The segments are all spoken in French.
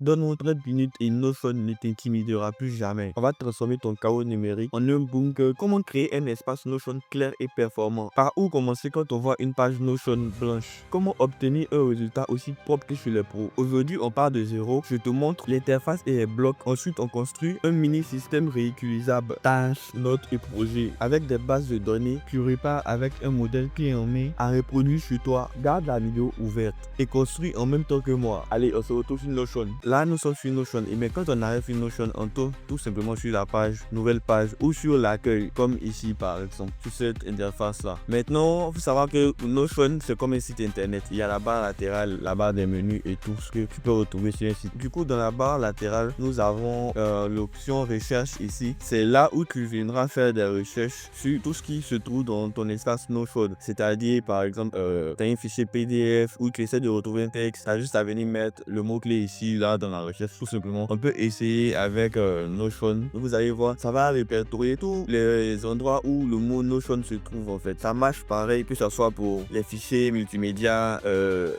Donne-moi 30 minutes et Notion ne t'intimidera plus jamais. On va transformer ton chaos numérique en un bunker. Comment créer un espace Notion clair et performant? Par où commencer quand on voit une page Notion blanche? Comment obtenir un résultat aussi propre que chez les pros? Aujourd'hui, on part de zéro. Je te montre l'interface et les blocs. Ensuite, on construit un mini système réutilisable. Tâches, notes et projets. Avec des bases de données, tu repars avec un modèle clé en main à reproduire chez toi. Garde la vidéo ouverte et construis en même temps que moi. Allez, on se retrouve sur Notion. Là, nous sommes sur Notion. Et mais quand on arrive sur Notion, on tourne tout simplement sur la page, nouvelle page ou sur l'accueil, comme ici par exemple, sur cette interface-là. Maintenant, il faut savoir que Notion, c'est comme un site internet. Il y a la barre latérale, la barre des menus et tout ce que tu peux retrouver sur un site. Du coup, dans la barre latérale, nous avons l'option recherche ici. C'est là où tu viendras faire des recherches sur tout ce qui se trouve dans ton espace Notion. C'est-à-dire, par exemple, tu as un fichier PDF où tu essaies de retrouver un texte. Tu as juste à venir mettre le mot-clé ici, là, dans la recherche, tout simplement. On peut essayer avec Notion. Vous allez voir, ça va répertorier tous les endroits où le mot Notion se trouve, en fait. Ça marche pareil, que ce soit pour les fichiers multimédia,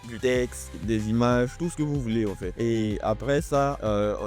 du texte, des images, tout ce que vous voulez, en fait. Et après ça,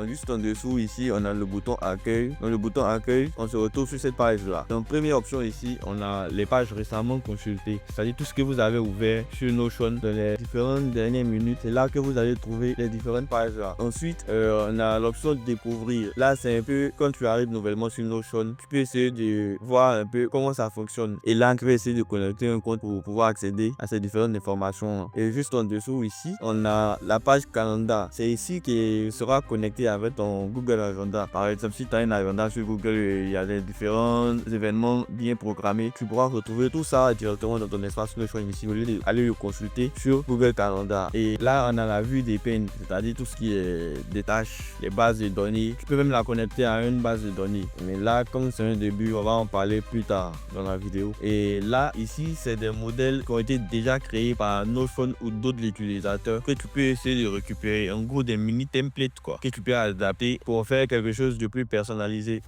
juste en dessous, ici, on a le bouton accueil. Dans le bouton accueil, on se retrouve sur cette page-là. Donc, première option ici, on a les pages récemment consultées. C'est-à-dire tout ce que vous avez ouvert sur Notion dans les différentes dernières minutes. C'est là que vous allez trouver les différentes pages là. Ensuite, on a l'option découvrir. Là, c'est un peu quand tu arrives nouvellement sur Notion, tu peux essayer de voir un peu comment ça fonctionne. Et là, tu vas essayer de connecter un compte pour pouvoir accéder à ces différentes informations. Et juste en dessous ici, on a la page calendar. C'est ici qui sera connecté avec ton Google Agenda. Par exemple, si tu as un agenda sur Google, il y a des différents événements bien programmés. Tu pourras retrouver tout ça directement dans ton espace Notion ici au lieu d'aller le consulter sur Google Calendar. Et là, on a la vue des peines, c'est-à-dire tout ce qui est des tâches, les bases de données. Tu peux même la connecter à une base de données. Mais là, comme c'est un début, on va en parler plus tard dans la vidéo. Et là, ici, c'est des modèles qui ont été déjà créés par Notion ou d'autres utilisateurs que tu peux essayer de récupérer. En gros, des mini templates quoi, que tu peux adapter pour faire quelque chose de plus personnalisé.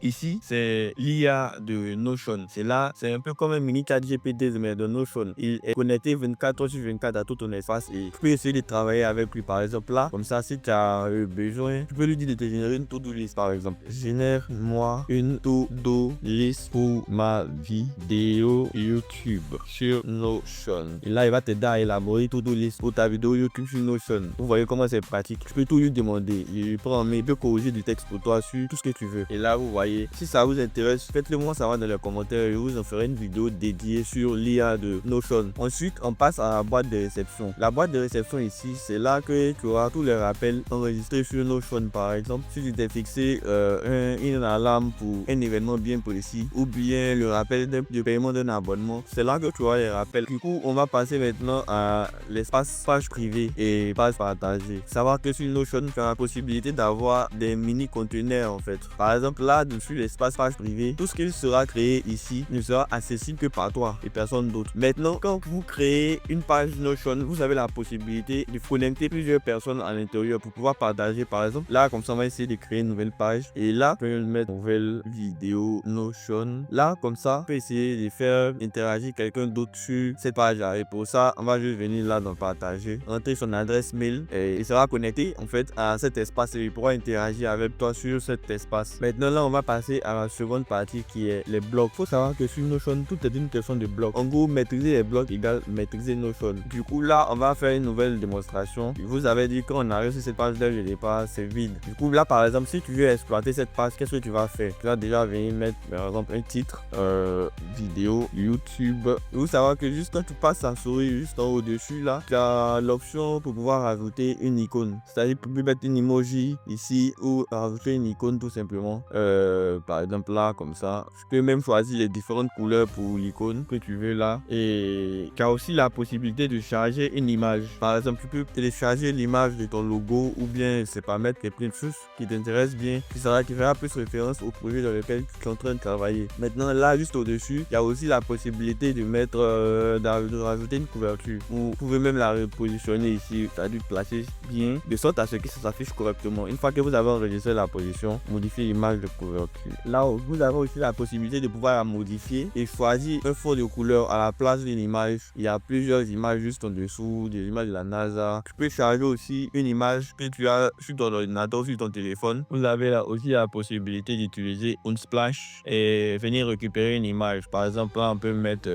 Ici, c'est l'IA de Notion. C'est là, c'est un peu comme un mini chat GPT mais de Notion. Il est connecté 24 heures sur 24 à tout ton espace et tu peux essayer de travailler avec lui. Par exemple, là, comme ça, si tu as besoin, tu peux lui dire de te générer une to-do list, par exemple. Génère-moi une to-do list pour ma vidéo YouTube sur Notion. Et là, il va t'aider à élaborer to-do list pour ta vidéo YouTube sur Notion. Vous voyez comment c'est pratique. Tu peux tout lui demander. Il prend, mais il peut corriger du texte pour toi sur tout ce que tu veux. Et là, vous voyez. Si ça vous intéresse, faites-le moi savoir dans les commentaires et je vous en ferai une vidéo dédiée sur l'IA de Notion. Ensuite, on passe à la boîte de réception. La boîte de réception ici, c'est là que tu auras tous les rappels enregistrés sur Notion. Par exemple, si tu t'es fixé une alarme pour un événement bien précis ou bien le rappel de paiement d'un abonnement, c'est là que tu auras les rappels. Du coup, on va passer maintenant à l'espace page privée et page partagée. Savoir que sur Notion, tu as la possibilité d'avoir des mini conteneurs en fait. Par exemple, là, sur l'espace page privée, tout ce qui sera créé ici ne sera accessible que par toi et personne d'autre. Maintenant, quand vous créez une page Notion, vous avez la possibilité de connecter plusieurs personnes à l'intérieur pour pouvoir partager. Par exemple, là, comme ça, on va essayer de créer une nouvelle page et là, je peux mettre nouvelle vidéo Notion. Là, comme ça, on peut essayer de faire interagir quelqu'un d'autre sur cette page-là. Et pour ça, on va juste venir là dans partager, entrer son adresse mail et il sera connecté en fait à cet espace et il pourra interagir avec toi sur cet espace. Maintenant, là, on va passer à la seconde partie qui est les blocs. Faut savoir que sur Notion, tout est une question de blocs. En gros, maîtriser les blocs égale maîtriser Notion. Du coup, là, on va faire une nouvelle démonstration. Je vous avais dit quand on arrive sur cette page là de départ, c'est vide. Du coup, là, par exemple, si tu veux exploiter cette page, qu'est-ce que tu vas faire? Tu vas déjà venir mettre, par exemple, un titre, vidéo, YouTube. Il faut savoir que juste quand tu passes la souris juste en haut dessus, là, tu as l'option pour pouvoir ajouter une icône. C'est-à-dire, tu peux mettre une emoji ici ou rajouter une icône tout simplement. Par exemple là comme ça, tu peux même choisir les différentes couleurs pour l'icône que tu veux là et tu as aussi la possibilité de charger une image. Par exemple, tu peux télécharger l'image de ton logo ou bien c'est pas mettre quelque chose qui t'intéresse bien, qui fera plus référence au projet dans lequel tu es en train de travailler. Maintenant là juste au dessus, il y a aussi la possibilité de mettre de rajouter une couverture. Vous pouvez même la repositionner ici, c'est-à-dire placer bien de sorte à ce que ça s'affiche correctement. Une fois que vous avez enregistré la position, modifiez l'image de couverture. Ok. Là, vous avez aussi la possibilité de pouvoir la modifier et choisir un fond de couleur à la place d'une image. Il y a plusieurs images juste en dessous, des images de la NASA. Tu peux charger aussi une image que tu as sur ton ordinateur, sur ton téléphone. Vous avez là aussi la possibilité d'utiliser Unsplash et venir récupérer une image. Par exemple, là, on peut mettre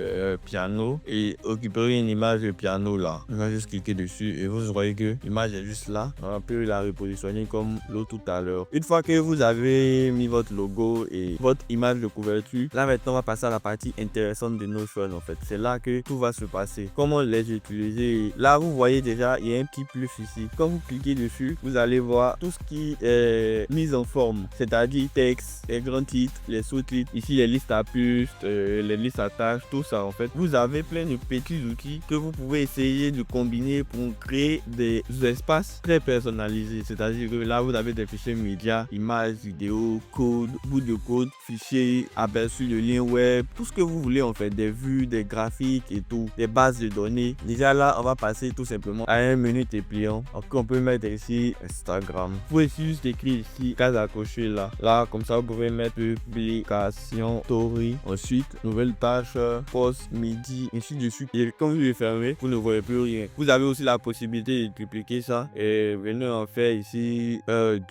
piano et récupérer une image de piano là. On va juste cliquer dessus et vous voyez que l'image est juste là. On peut la repositionner comme l'autre tout à l'heure. Une fois que vous avez mis votre logo et votre image de couverture, là maintenant on va passer à la partie intéressante de Notion en fait. C'est là que tout va se passer. Comment les utiliser? Là vous voyez déjà il y a un petit plus ici. Quand vous cliquez dessus, vous allez voir tout ce qui est mis en forme, c'est-à-dire texte, les grands titres, les sous-titres, ici les listes à puces, les listes à tâches, tout ça en fait. Vous avez plein de petits outils que vous pouvez essayer de combiner pour créer des espaces très personnalisés. C'est-à-dire que là vous avez des fichiers médias, images, vidéos, code, bout de code, fichiers, aperçus de liens web, tout ce que vous voulez en fait, des vues, des graphiques et tout, des bases de données. Déjà là, on va passer tout simplement à un menu dépliant. Donc on peut mettre ici Instagram. Vous pouvez juste écrire ici case à cocher là. Là comme ça vous pouvez mettre publication, story, ensuite nouvelle tâche, post, midi, ainsi de suite. Et quand vous le fermez, vous ne voyez plus rien. Vous avez aussi la possibilité de dupliquer ça et venir en faire ici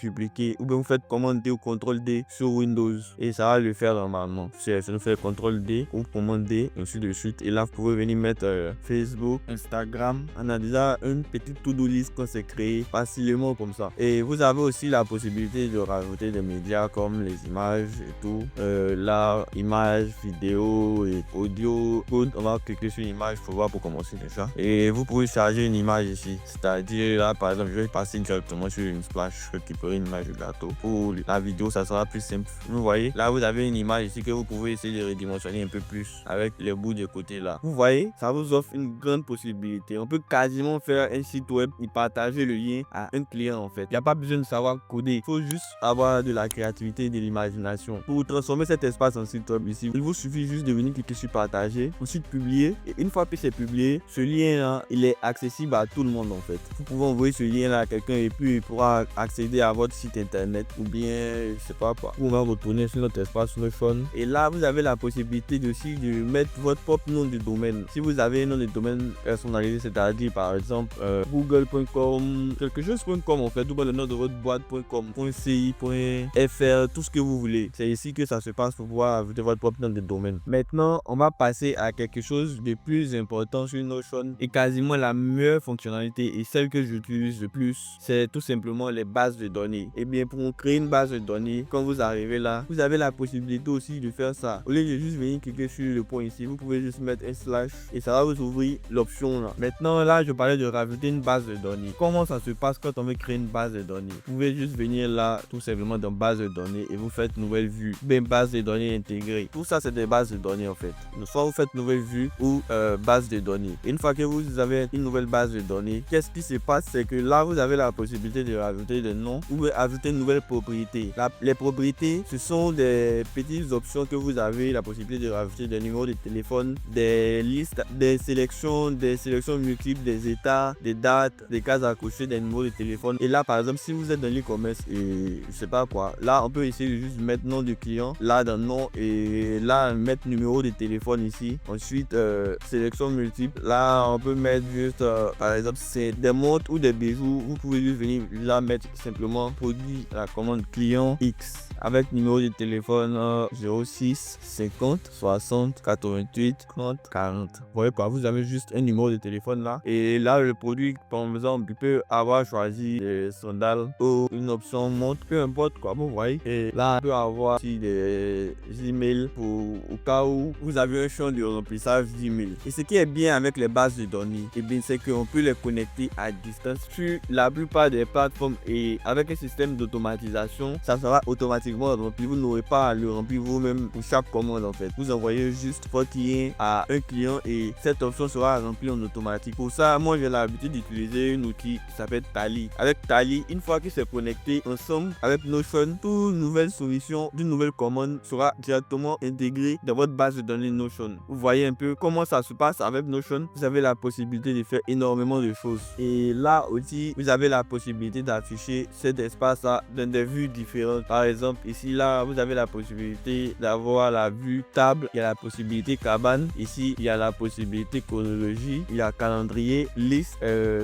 dupliquer, ou bien vous faites commande D ou CTRL D sur Windows et ça va le faire normalement. C'est nous fait CTRL D ou commande D, ainsi de suite. Et là vous pouvez venir mettre Facebook, Instagram. On a déjà une petite to-do list qu'on s'est créée facilement comme ça. Et vous avez aussi la possibilité de rajouter des médias comme les images et tout. Là, images, vidéos et audio, code. On va cliquer sur l'image pour voir pour commencer déjà. Et vous pouvez charger une image ici. C'est-à-dire là par exemple je vais passer directement sur une splash, récupérer une image de gâteau. Pour la vidéo ça sera plus simple. Vous voyez là vous avez une image ici que vous pouvez essayer de redimensionner un peu plus avec les bouts de côté là. Vous voyez, ça vous offre une grande possibilité. On peut quasiment faire un site web et partager le lien à un client en fait. Il n'y a pas besoin de savoir coder. Il faut juste avoir de la créativité et de l'imagination. Pour transformer cet espace en site web ici, il vous suffit juste de venir cliquer sur partager, ensuite publier. Et une fois que c'est publié, ce lien là, il est accessible à tout le monde en fait. Vous pouvez envoyer ce lien là à quelqu'un et puis il pourra accéder à votre site internet ou bien, je sais pas quoi. On va retourner sur notre espace Notion. Et là, vous avez la possibilité aussi de mettre votre propre nom de domaine. Si vous avez un nom de domaine personnalisé, c'est-à-dire par exemple google.com, quelque chose.com en fait, ou bien le nom de votre boîte.com, .ci, .fr, tout ce que vous voulez. C'est ici que ça se passe pour pouvoir ajouter votre propre nom de domaine. Maintenant, on va passer à quelque chose de plus important sur Notion et quasiment la meilleure fonctionnalité et celle que j'utilise le plus, c'est tout simplement les bases de données. Et bien, pour créer une base de données, quand vous arrivez là, vous avez la possibilité aussi de faire ça. Au lieu de juste venir cliquer sur le point ici, vous pouvez juste mettre un slash et ça va vous ouvrir l'option là. Maintenant, là, je parlais de rajouter une base de données. Comment ça se passe quand on veut créer une base de données? Vous pouvez juste venir là, tout simplement dans base de données et vous faites nouvelle vue, bien base de données intégrée. Tout ça, c'est des bases de données en fait. Soit vous faites nouvelle vue ou base de données. Et une fois que vous avez une nouvelle base de données, qu'est-ce qui se passe? C'est que là, vous avez la possibilité de rajouter des noms ou ajouter une nouvelle propriété. Les propriétés, ce sont des petites options que vous avez la possibilité de rajouter des numéros de téléphone, des listes, des sélections multiples, des états, des dates, des cases à cocher, des numéros de téléphone. Et là, par exemple, si vous êtes dans l'e-commerce et je sais pas quoi, là, on peut essayer de juste mettre nom du client, là, dans nom et là, mettre numéro de téléphone ici. Ensuite, sélection multiple. Là, on peut mettre juste, par exemple, c'est des montres ou des bijoux. Vous pouvez juste venir là mettre simplement produit la commande client X avec numéro de téléphone 06 50 60 88 30 40. Vous voyez quoi, vous avez juste un numéro de téléphone là et là le produit par exemple il peut avoir choisi des sandales ou une option montre, peu importe quoi, vous voyez. Et là il peut avoir aussi des emails pour au cas où vous avez un champ de remplissage d'email. Et ce qui est bien avec les bases de données, et bien c'est qu'on peut les connecter à distance sur la plupart des plateformes et avec un système d'automatisation, ça sera automatiquement rempli. Vous n'aurez pas à le remplir vous-même pour chaque commande en fait. Vous envoyez juste votre lien à un client et cette option sera remplie en automatique. Pour ça, moi j'ai l'habitude d'utiliser un outil qui s'appelle Tally. Avec Tally, une fois que c'est connecté ensemble avec Notion, toute nouvelle solution d'une nouvelle commande sera directement intégrée dans votre base de données Notion. Vous voyez un peu comment ça se passe avec Notion. Vous avez la possibilité de faire énormément de choses. Et là aussi, vous avez la possibilité d'afficher cet espace-là dans des vues différentes. Par exemple, exemple, ici, là, vous avez la possibilité d'avoir la vue table, il y a la possibilité cabane, ici, il y a la possibilité chronologie, il y a calendrier, liste,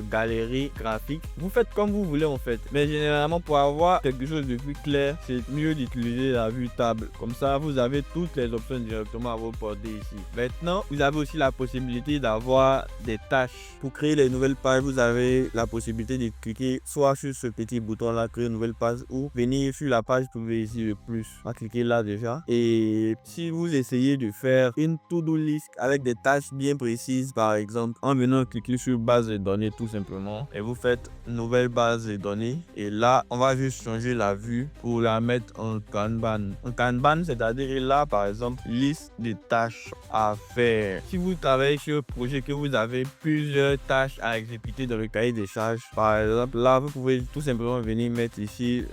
galerie, graphique. Vous faites comme vous voulez en fait. Mais généralement, pour avoir quelque chose de plus clair, c'est mieux d'utiliser la vue table. Comme ça, vous avez toutes les options directement à vos portées ici. Maintenant, vous avez aussi la possibilité d'avoir des tâches. Pour créer les nouvelles pages, vous avez la possibilité de cliquer soit sur ce petit bouton là, créer une nouvelle page, ou venir sur la page, vous pouvez ici le plus. On va cliquer là déjà. Et si vous essayez de faire une to-do list avec des tâches bien précises, par exemple, en venant cliquer sur base de données tout simplement, et vous faites nouvelle base de données. Et là, on va juste changer la vue pour la mettre en Kanban. En Kanban, c'est-à-dire là, par exemple, liste de tâches à faire. Si vous travaillez sur un projet que vous avez plusieurs tâches à exécuter dans le cahier des charges, par exemple, là, vous pouvez tout simplement venir mettre ici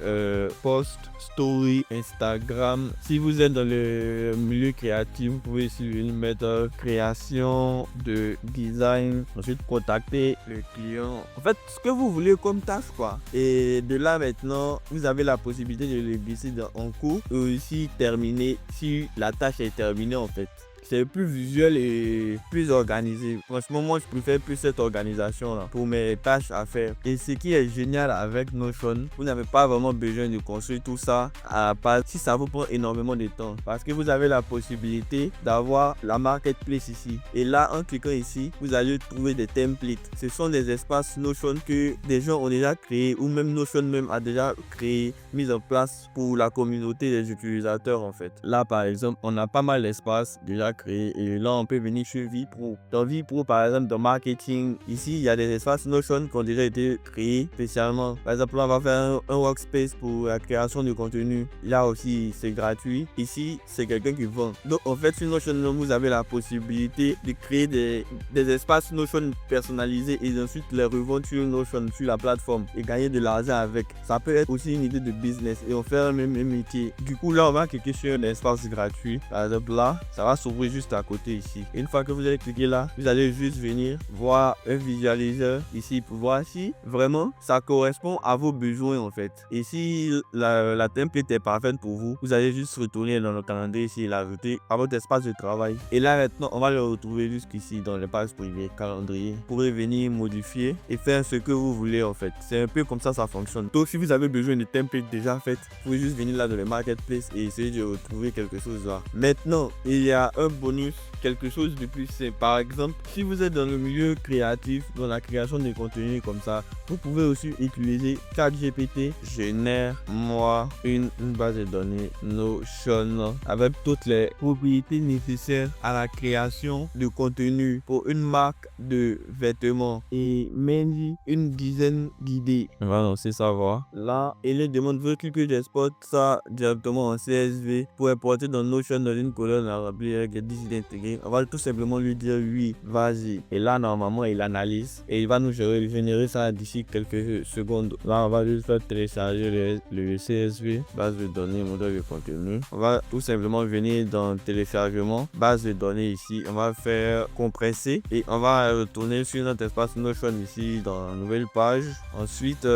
post, story, Instagram. Si vous êtes dans le milieu créatif, vous pouvez ici venir mettre création de design, ensuite contacter le client. En fait, ce que vous voulez comme tâche, quoi. Et de là maintenant, vous avez la possibilité de le glisser en cours et aussi terminer si la tâche est terminée en fait. C'est plus visuel et plus organisé. Franchement, moi, je préfère plus cette organisation-là pour mes tâches à faire. Et ce qui est génial avec Notion, vous n'avez pas vraiment besoin de construire tout ça à la base si ça vous prend énormément de temps. Parce que vous avez la possibilité d'avoir la marketplace ici. Et là, en cliquant ici, vous allez trouver des templates. Ce sont des espaces Notion que des gens ont déjà créés ou même Notion même a déjà créé, mis en place pour la communauté des utilisateurs en fait. Là, par exemple, on a pas mal d'espaces déjà créé et là on peut venir sur Vie Pro. Dans Vie Pro, par exemple, dans marketing, ici il y a des espaces Notion qui ont déjà été créés spécialement. Par exemple, là, on va faire un workspace pour la création de contenu. Là aussi c'est gratuit. Ici c'est quelqu'un qui vend. Donc en fait sur Notion, vous avez la possibilité de créer des espaces Notion personnalisés et ensuite les revendre sur Notion, sur la plateforme et gagner de l'argent avec. Ça peut être aussi une idée de business et on fait un même métier. Du coup là on va cliquer sur un espace gratuit. Par exemple là, ça va s'ouvrir juste à côté ici. Une fois que vous allez cliquer là, vous allez juste venir voir un visualiseur ici pour voir si vraiment ça correspond à vos besoins en fait. Et si la template est parfaite pour vous, vous allez juste retourner dans le calendrier ici et l'ajouter à votre espace de travail. Et là maintenant, on va le retrouver jusqu'ici dans l'espace privé calendrier. Vous pourrez venir modifier et faire ce que vous voulez en fait. C'est un peu comme ça fonctionne. Donc si vous avez besoin de templates déjà faites, vous pouvez juste venir là dans le marketplace et essayer de retrouver quelque chose là. Maintenant, il y a un bonus, quelque chose de plus simple. Par exemple, si vous êtes dans le milieu créatif, dans la création de contenu comme ça, vous pouvez aussi utiliser ChatGPT. Génère-moi une base de données Notion avec toutes les propriétés nécessaires à la création de contenu pour une marque de vêtements et mets une dizaine d'idées. On va lancer ça voir. Là, il lui demande veux-tu que j'exporte ça directement en CSV pour importer dans Notion dans une colonne à remplir avec des 10 idées intégrées. On va tout simplement lui dire oui, vas-y. Et là, normalement, il analyse et il va nous générer ça d'ici quelques secondes. Là, on va juste faire télécharger le CSV, base de données, modèle de contenu. On va tout simplement venir dans téléchargement, base de données ici. On va faire compresser et on va retourner sur notre espace Notion ici dans la nouvelle page. Ensuite,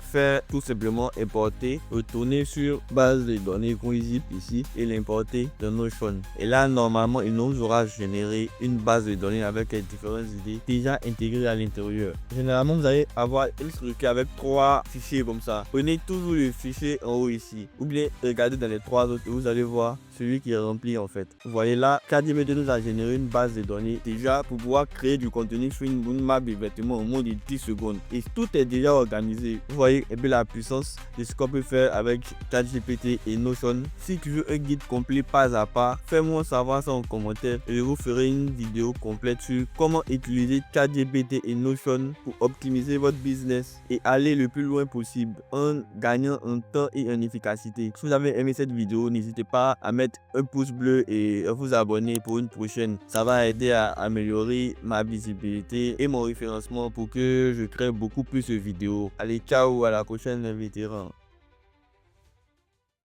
faire tout simplement importer, retourner sur base de données zip ici et l'importer dans Notion. Et là, normalement, il nous aura généré une base de données avec les différentes idées déjà intégrées à l'intérieur. Généralement, vous allez avoir une structure avec 3 fichiers comme ça. Prenez toujours le fichier en haut ici. Ou bien regardez dans les 3 autres, vous allez voir celui qui est rempli en fait. Vous voyez là, ChatGPT nous a généré une base de données déjà pour pouvoir créer du contenu sur une map de vêtements au moins de 10 secondes. Et tout est déjà organisé. Vous voyez et puis la puissance de ce qu'on peut faire avec ChatGPT et Notion. Si tu veux un guide complet pas à pas, fais-moi savoir ça en commentaire et je vous ferai une vidéo complète sur comment utiliser ChatGPT et Notion pour optimiser votre business et aller le plus loin possible en gagnant en temps et en efficacité. Si vous avez aimé cette vidéo, n'hésitez pas à mettre un pouce bleu et à vous abonner pour une prochaine. Ça va aider à améliorer ma visibilité et mon référencement pour que je crée beaucoup plus de vidéos. Allez, ciao, à la prochaine, les vétérans.